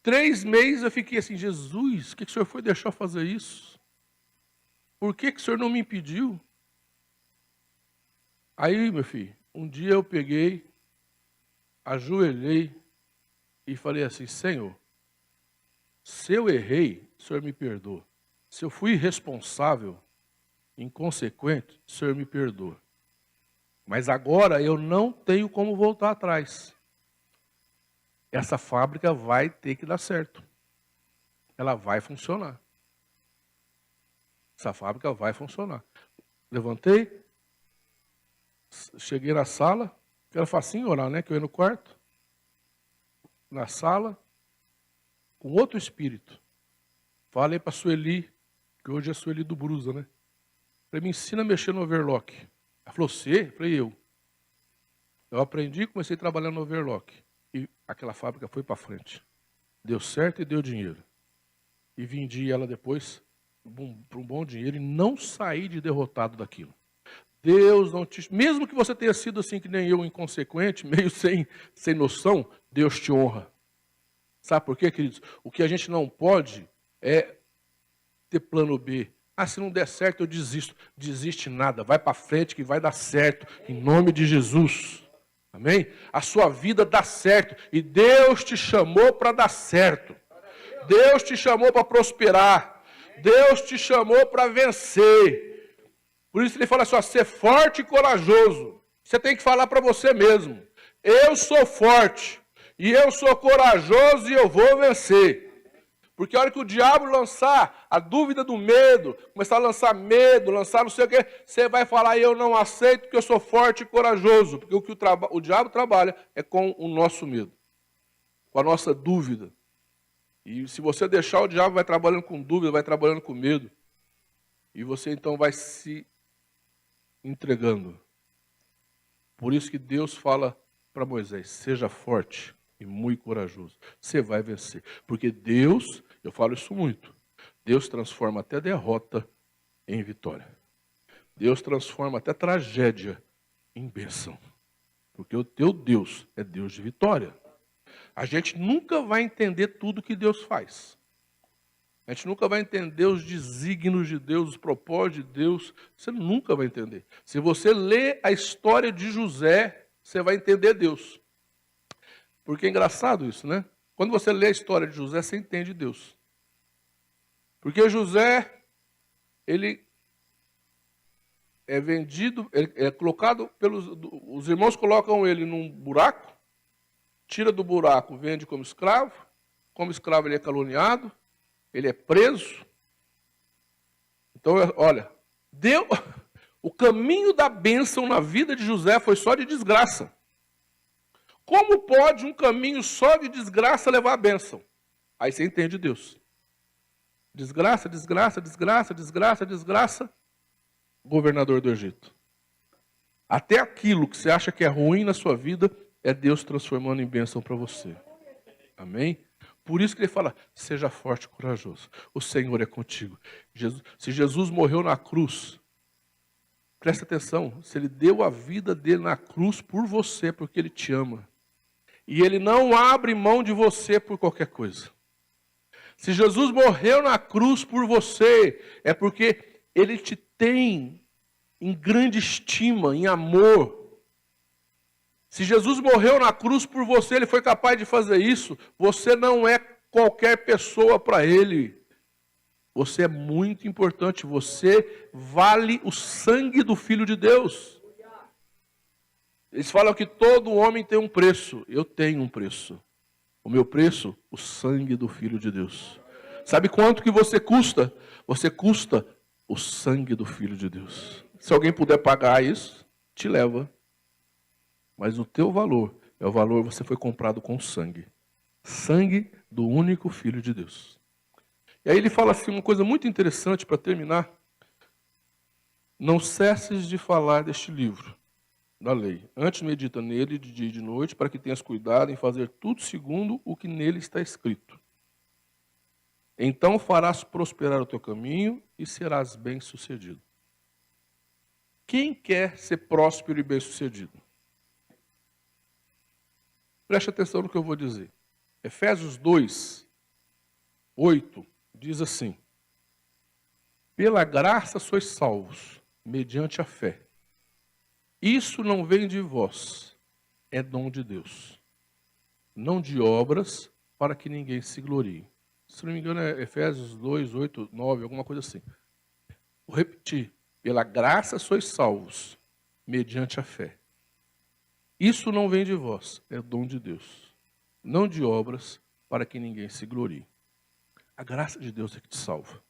3 meses eu fiquei assim, Jesus, o que o Senhor foi deixar fazer isso? Por que o Senhor não me impediu? Aí, meu filho, um dia eu peguei, ajoelhei e falei assim, Senhor, se eu errei, o Senhor me perdoa. Se eu fui irresponsável, inconsequente, o Senhor me perdoa. Mas agora eu não tenho como voltar atrás. Essa fábrica vai ter que dar certo. Ela vai funcionar. Essa fábrica vai funcionar. Levantei, cheguei na sala, que era facinho orar, né? Que eu ia no quarto, na sala, com outro espírito. Falei para a Sueli, que hoje é a Sueli do Brusa, né? Falei, me ensina a mexer no overlock. Ela falou, você? Falei, eu. Eu aprendi e comecei a trabalhar no overlock. E aquela fábrica foi para frente. Deu certo e deu dinheiro. E vendi ela depois por um bom dinheiro e não saí de derrotado daquilo. Deus não te... Mesmo que você tenha sido assim que nem eu, inconsequente, meio sem noção, Deus te honra. Sabe por quê, queridos? O que a gente não pode é ter plano B. Se não der certo, eu desisto. Desiste nada. Vai para frente que vai dar certo. Em nome de Jesus. Amém? A sua vida dá certo. E Deus te chamou para dar certo. Deus te chamou para prosperar. Deus te chamou para vencer. Por isso ele fala assim, ser forte e corajoso. Você tem que falar para você mesmo. Eu sou forte. E eu sou corajoso e eu vou vencer. Porque a hora que o diabo lançar a dúvida do medo, começar a lançar medo, lançar não sei o quê, você vai falar, eu não aceito porque eu sou forte e corajoso. Porque o que o diabo trabalha é com o nosso medo, com a nossa dúvida. E se você deixar, o diabo vai trabalhando com dúvida, vai trabalhando com medo. E você então vai se entregando. Por isso que Deus fala para Moisés, seja forte e muito corajoso. Você vai vencer. Porque Deus, eu falo isso muito, Deus transforma até derrota em vitória. Deus transforma até tragédia em bênção. Porque o teu Deus é Deus de vitória. A gente nunca vai entender tudo que Deus faz. A gente nunca vai entender os desígnios de Deus, os propósitos de Deus. Você nunca vai entender. Se você ler a história de José, você vai entender Deus. Porque é engraçado isso, né? Quando você lê a história de José, você entende Deus. Porque José, ele é vendido, ele é colocado os irmãos colocam ele num buraco, tira do buraco, vende como escravo ele é caluniado, ele é preso. Então, olha, O caminho da bênção na vida de José foi só de desgraça. Como pode um caminho só de desgraça levar à bênção? Aí você entende Deus. Desgraça, desgraça, desgraça, desgraça, desgraça. Governador do Egito. Até aquilo que você acha que é ruim na sua vida, é Deus transformando em bênção para você. Amém? Por isso que ele fala, seja forte e corajoso. O Senhor é contigo. Se Jesus morreu na cruz, presta atenção, se ele deu a vida dele na cruz por você, porque ele te ama. E ele não abre mão de você por qualquer coisa. Se Jesus morreu na cruz por você, é porque ele te tem em grande estima, em amor. Se Jesus morreu na cruz por você, ele foi capaz de fazer isso. Você não é qualquer pessoa para ele. Você é muito importante. Você vale o sangue do Filho de Deus. Eles falam que todo homem tem um preço. Eu tenho um preço. O meu preço, o sangue do Filho de Deus. Sabe quanto que você custa? Você custa o sangue do Filho de Deus. Se alguém puder pagar isso, te leva. Mas o teu valor é o valor, você foi comprado com sangue. Sangue do único Filho de Deus. E aí ele fala assim, uma coisa muito interessante para terminar. Não cesses de falar deste livro da lei. Antes medita nele de dia e de noite, para que tenhas cuidado em fazer tudo segundo o que nele está escrito. Então farás prosperar o teu caminho e serás bem-sucedido. Quem quer ser próspero e bem-sucedido? Preste atenção no que eu vou dizer. Efésios 2, 8, diz assim: pela graça sois salvos, mediante a fé. Isso não vem de vós, é dom de Deus. Não de obras, para que ninguém se glorie. Se não me engano é Efésios 2, 8, 9, alguma coisa assim. Vou repetir. Pela graça sois salvos, mediante a fé. Isso não vem de vós, é dom de Deus. Não de obras, para que ninguém se glorie. A graça de Deus é que te salva.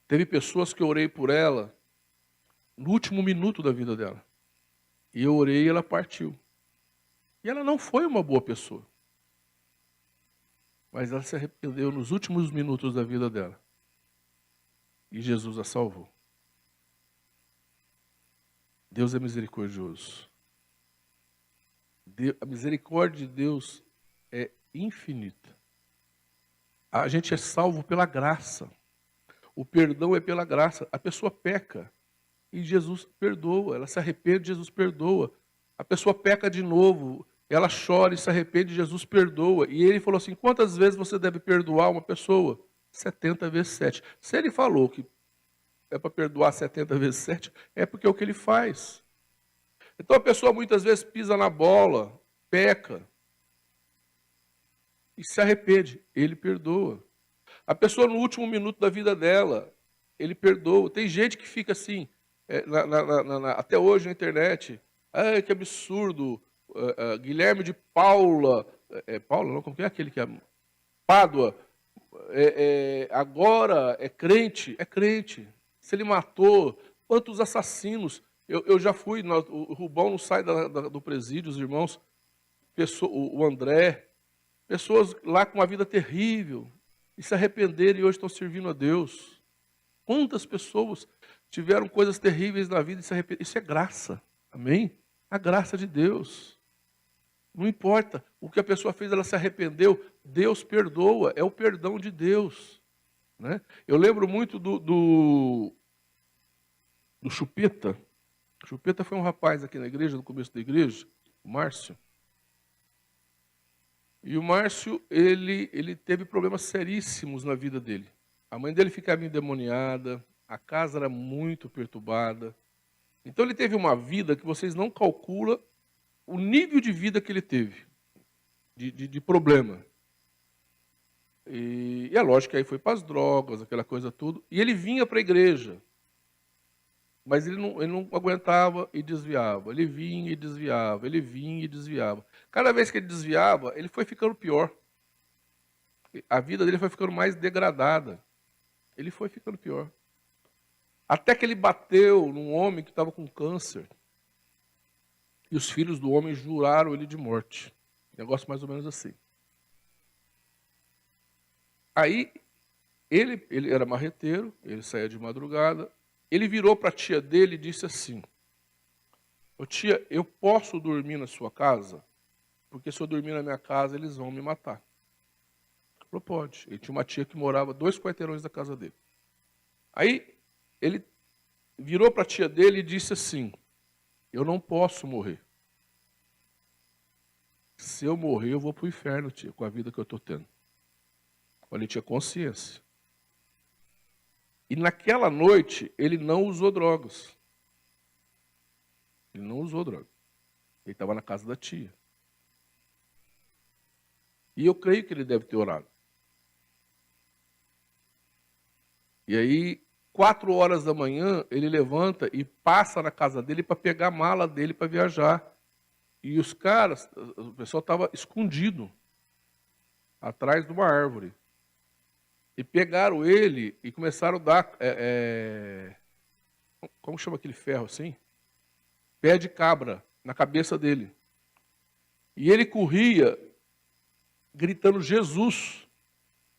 Teve pessoas que eu orei por ela no último minuto da vida dela. E eu orei e ela partiu. E ela não foi uma boa pessoa. Mas ela se arrependeu nos últimos minutos da vida dela. E Jesus a salvou. Deus é misericordioso. A misericórdia de Deus é infinita. A gente é salvo pela graça. O perdão é pela graça. A pessoa peca e Jesus perdoa. Ela se arrepende, Jesus perdoa. A pessoa peca de novo, ela chora e se arrepende, Jesus perdoa. E ele falou assim, quantas vezes você deve perdoar uma pessoa? 70 vezes 7. Se ele falou que é para perdoar 70 vezes 7, é porque é o que ele faz. Então a pessoa muitas vezes pisa na bola, peca e se arrepende. Ele perdoa. A pessoa no último minuto da vida dela, ele perdoa. Tem gente que fica assim, até hoje na internet, ai, que absurdo, Guilherme de Paula, Paula não, como que é aquele que é? Pádua, agora é crente. Se ele matou, quantos assassinos? Eu já fui, o Rubão não sai do presídio, os irmãos, o André, pessoas lá com uma vida terrível, e se arrependeram e hoje estão servindo a Deus. Quantas pessoas tiveram coisas terríveis na vida e se arrependeram? Isso é graça, amém? A graça de Deus. Não importa o que a pessoa fez, ela se arrependeu, Deus perdoa, é o perdão de Deus. Né? Eu lembro muito do Chupeta. O Chupeta foi um rapaz aqui na igreja, no começo da igreja, o Márcio. E o Márcio, ele teve problemas seríssimos na vida dele. A mãe dele ficava endemoniada, a casa era muito perturbada. Então ele teve uma vida que vocês não calculam o nível de vida que ele teve, de problema. E é lógico que aí foi para as drogas, aquela coisa tudo. E ele vinha para a igreja. Mas ele não aguentava e desviava. Ele vinha e desviava, ele vinha e desviava. Cada vez que ele desviava, ele foi ficando pior. A vida dele foi ficando mais degradada. Ele foi ficando pior. Até que ele bateu num homem que estava com câncer. E os filhos do homem juraram ele de morte. Negócio mais ou menos assim. Aí, ele era marreteiro, ele saía de madrugada. Ele virou para a tia dele e disse assim: "Ô tia, eu posso dormir na sua casa? Porque se eu dormir na minha casa, eles vão me matar." Ele falou: "Pode." Ele tinha uma tia que morava 2 quarteirões da casa dele. Aí, ele virou para a tia dele e disse assim: "Eu não posso morrer. Se eu morrer, eu vou para o inferno, tia, com a vida que eu estou tendo." Ele tinha consciência. E naquela noite, ele não usou drogas. Ele não usou droga. Ele estava na casa da tia. E eu creio que ele deve ter orado. E aí, 4 horas da manhã, ele levanta e passa na casa dele para pegar a mala dele para viajar. E os caras, o pessoal estava escondido atrás de uma árvore. E pegaram ele e começaram a dar, como chama aquele ferro assim? Pé de cabra na cabeça dele. E ele corria gritando Jesus.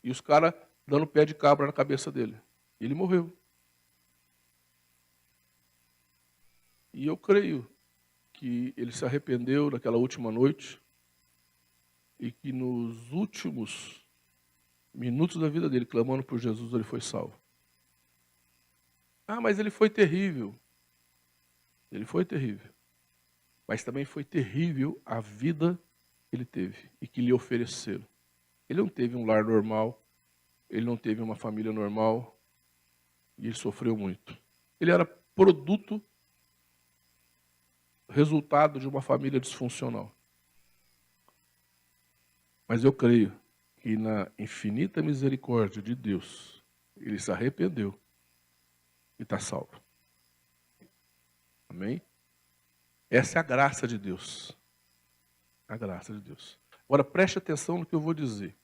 E os caras dando pé de cabra na cabeça dele. E ele morreu. E eu creio que ele se arrependeu naquela última noite e que nos últimos minutos da vida dele, clamando por Jesus, ele foi salvo. Ah, mas ele foi terrível. Ele foi terrível. Mas também foi terrível a vida que ele teve e que lhe ofereceram. Ele não teve um lar normal, ele não teve uma família normal e ele sofreu muito. Ele era produto, resultado de uma família disfuncional. Mas eu creio que na infinita misericórdia de Deus, ele se arrependeu e está salvo. Amém? Essa é a graça de Deus. A graça de Deus. Agora preste atenção no que eu vou dizer.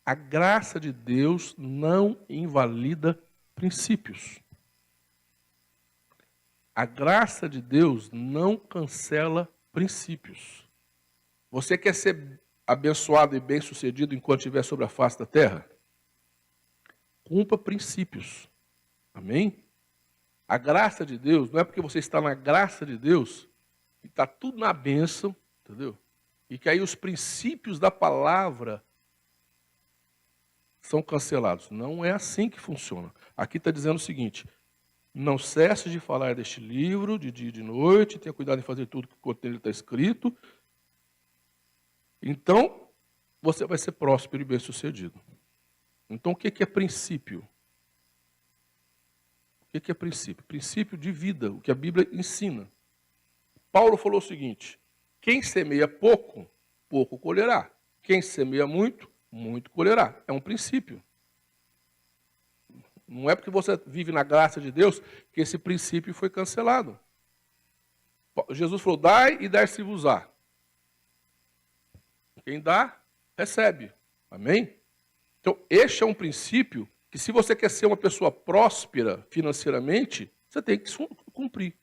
A graça de Deus não invalida princípios. A graça de Deus não cancela princípios. Você quer ser abençoado e bem-sucedido enquanto estiver sobre a face da terra? Cumpra princípios. Amém? A graça de Deus, não é porque você está na graça de Deus, que está tudo na bênção, entendeu? E que aí os princípios da palavra são cancelados. Não é assim que funciona. Aqui está dizendo o seguinte: não cesse de falar deste livro, de dia e de noite, tenha cuidado em fazer tudo que nele está escrito. Então, você vai ser próspero e bem-sucedido. Então, o que é princípio? O que é princípio? Princípio de vida, o que a Bíblia ensina. Paulo falou o seguinte: quem semeia pouco, pouco colherá. Quem semeia muito, muito colherá. É um princípio. Não é porque você vive na graça de Deus que esse princípio foi cancelado. Jesus falou: dai e dar-se-vos-á. Quem dá, recebe. Amém? Então, este é um princípio que, se você quer ser uma pessoa próspera financeiramente, você tem que cumprir.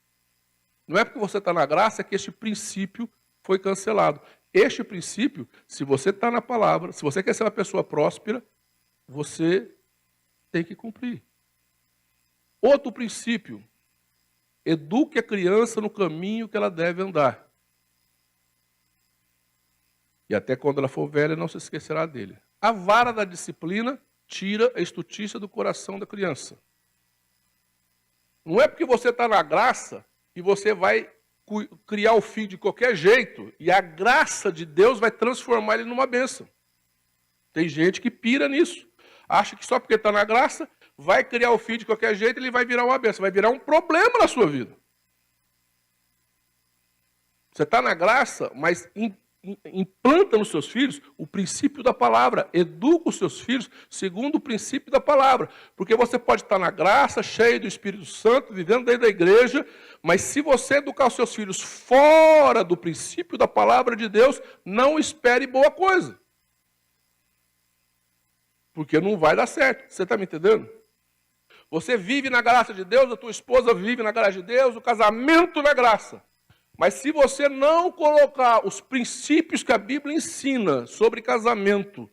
Não é porque você está na graça que este princípio foi cancelado. Este princípio, se você está na palavra, se você quer ser uma pessoa próspera, você tem que cumprir. Outro princípio: eduque a criança no caminho que ela deve andar. E até quando ela for velha, não se esquecerá dele. A vara da disciplina tira a estutícia do coração da criança. Não é porque você está na graça que você vai criar o filho de qualquer jeito e a graça de Deus vai transformar ele numa bênção. Tem gente que pira nisso. Acha que só porque está na graça, vai criar o filho de qualquer jeito, ele vai virar uma bênção, vai virar um problema na sua vida. Você está na graça, mas implanta nos seus filhos o princípio da palavra. Educa os seus filhos segundo o princípio da palavra. Porque você pode estar na graça, cheio do Espírito Santo, vivendo dentro da igreja, mas se você educar os seus filhos fora do princípio da palavra de Deus, não espere boa coisa. Porque não vai dar certo. Você está me entendendo? Você vive na graça de Deus, a tua esposa vive na graça de Deus, o casamento na graça. Mas se você não colocar os princípios que a Bíblia ensina sobre casamento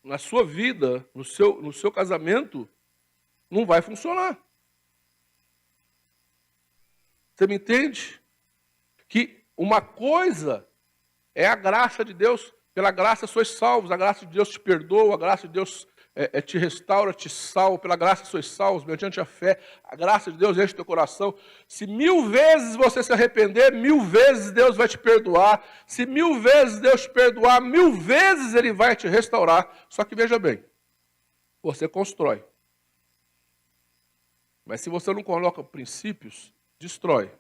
na sua vida, no seu casamento, não vai funcionar. Você me entende? Que uma coisa é a graça de Deus, pela graça sois salvos, a graça de Deus te perdoa, a graça de Deus te restaura, te salva, pela graça sois salvos, mediante a fé, a graça de Deus enche teu coração. Se 1000 vezes você se arrepender, 1000 vezes Deus vai te perdoar. Se 1000 vezes Deus te perdoar, 1000 vezes Ele vai te restaurar. Só que veja bem, você constrói. Mas se você não coloca princípios, destrói.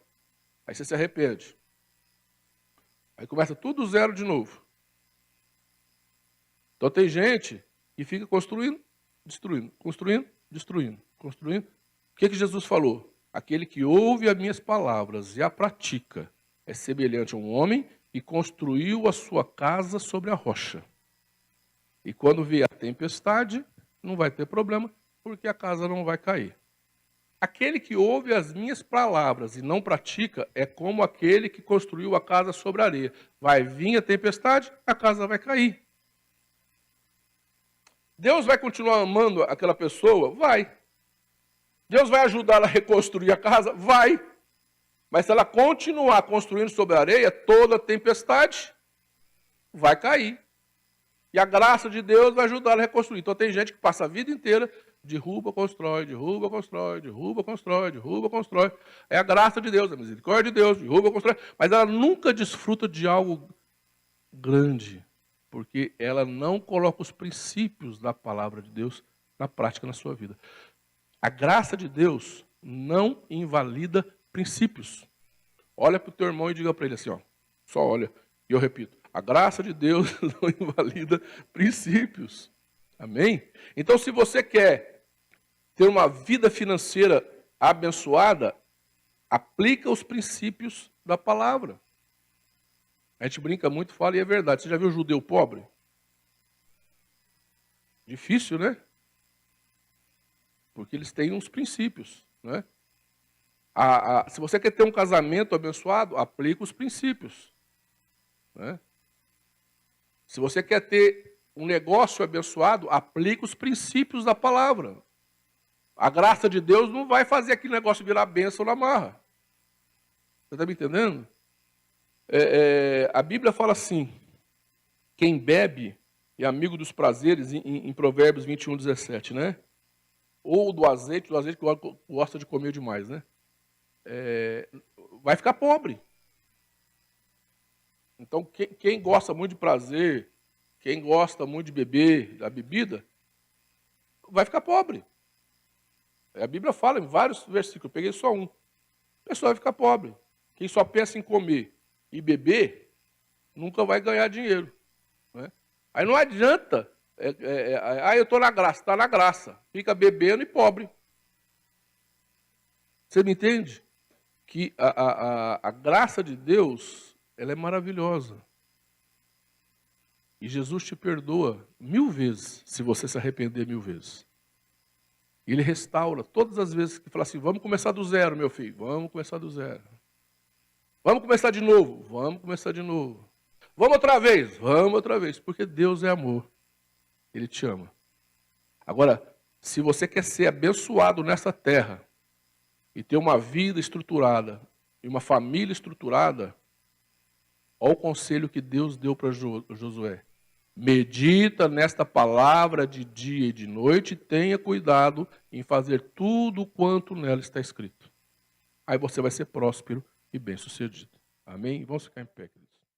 Aí você se arrepende. Aí começa tudo zero de novo. Então tem gente que fica construindo, destruindo, construindo, destruindo, construindo. O que Jesus falou? Aquele que ouve as minhas palavras e a pratica é semelhante a um homem que construiu a sua casa sobre a rocha. E quando vier a tempestade, não vai ter problema, porque a casa não vai cair. Aquele que ouve as minhas palavras e não pratica é como aquele que construiu a casa sobre a areia. Vai vir a tempestade, a casa vai cair. Deus vai continuar amando aquela pessoa? Vai. Deus vai ajudar ela a reconstruir a casa? Vai. Mas se ela continuar construindo sobre a areia, toda tempestade vai cair. E a graça de Deus vai ajudar ela a reconstruir. Então tem gente que passa a vida inteira, derruba, constrói, derruba, constrói, derruba, constrói, derruba, constrói. É a graça de Deus, a misericórdia de Deus, derruba, constrói. Mas ela nunca desfruta de algo grande, porque ela não coloca os princípios da palavra de Deus na prática na sua vida. A graça de Deus não invalida princípios. Olha para o teu irmão e diga para ele assim, ó, só olha, e eu repito, a graça de Deus não invalida princípios. Amém? Então, se você quer ter uma vida financeira abençoada, aplica os princípios da palavra. A gente brinca muito, fala e é verdade. Você já viu o judeu pobre? Difícil, né? Porque eles têm uns princípios, né? Se você quer ter um casamento abençoado, aplica os princípios, né? Se você quer ter um negócio abençoado, aplica os princípios da palavra. A graça de Deus não vai fazer aquele negócio virar bênção na marra. Você está me entendendo? A Bíblia fala assim, quem bebe é amigo dos prazeres, em Provérbios 21, 17, né? Ou do azeite que gosta de comer demais, né? Vai ficar pobre. Então, quem gosta muito de prazer, quem gosta muito de beber, da bebida, vai ficar pobre. A Bíblia fala em vários versículos, eu peguei só um. A pessoa vai ficar pobre. Quem só pensa em comer e beber, nunca vai ganhar dinheiro, né? Aí não adianta, eu estou na graça, está na graça, fica bebendo e pobre. Você me entende? Que a graça de Deus, ela é maravilhosa. E Jesus te perdoa 1000 vezes, se você se arrepender 1000 vezes. Ele restaura todas as vezes que fala assim, vamos começar do zero, meu filho, vamos começar do zero. Vamos começar de novo, vamos começar de novo. Vamos outra vez, porque Deus é amor. Ele te ama. Agora, se você quer ser abençoado nessa terra, e ter uma vida estruturada, e uma família estruturada, olha o conselho que Deus deu para Josué. Medita nesta palavra de dia e de noite, e tenha cuidado em fazer tudo quanto nela está escrito. Aí você vai ser próspero e bem-sucedido. Amém? Vamos ficar em pé, queridos.